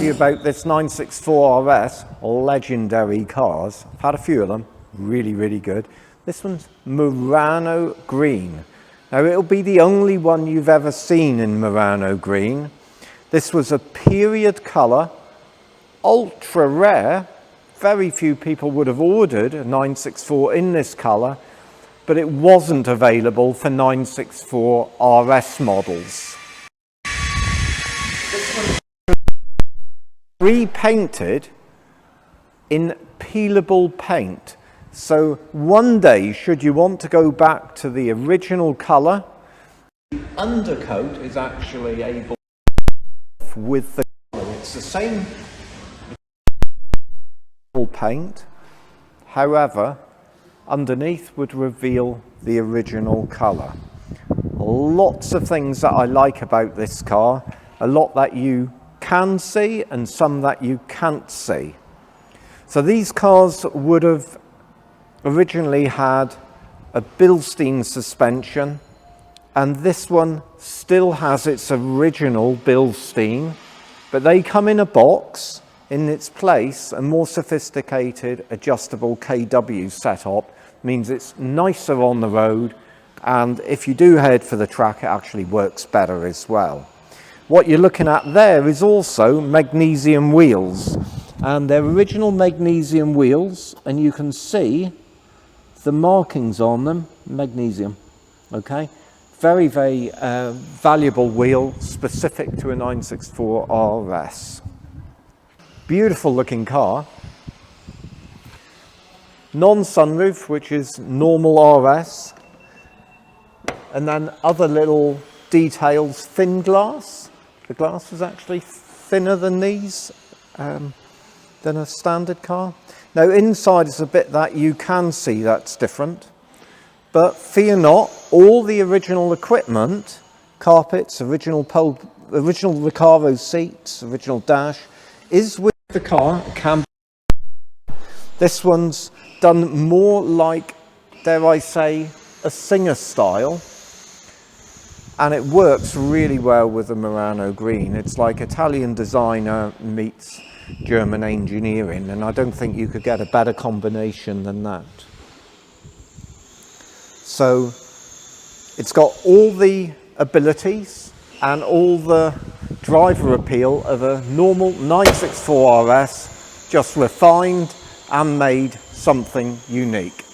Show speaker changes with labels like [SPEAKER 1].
[SPEAKER 1] tell you about this 964 RS, legendary cars. I've had a few of them, really good. This one's Murano Green. Now it'll be the only one you've ever seen in Murano Green. This was a period colour, ultra rare. Very few people would have ordered a 964 in this colour, but it wasn't available for 964 RS models. This one's repainted in peelable paint. So one day, should you want to go back to the original colour, the undercoat is actually able to with the colour. It's the same paint, however, underneath would reveal the original colour. Lots of things that I like about this car, a lot that you can see and some that you can't see. So these cars would have originally had a Bilstein suspension, and this one still has its original Bilstein, but they come in a box. In its place, a more sophisticated adjustable KW setup means it's nicer on the road, and if you do head for the track, it actually works better as well. What you're looking at there is also magnesium wheels, and they're original magnesium wheels, and you can see the markings on them, magnesium, okay? Very valuable wheel, specific to a 964 RS. Beautiful looking car. Non-sunroof, which is normal RS, and then other little details, thin glass. The glass is actually thinner than these, than a standard car. Now inside is a bit that you can see that's different, but fear not, all the original equipment, carpets, original Recaro seats, original dash, is with the car. This one's done more like, dare I say, a Singer style, and it works really well with the Murano Green. It's like Italian designer meets German engineering, and I don't think you could get a better combination than that. So it's got all the abilities and all the driver appeal of a normal 964 RS, just refined and made something unique.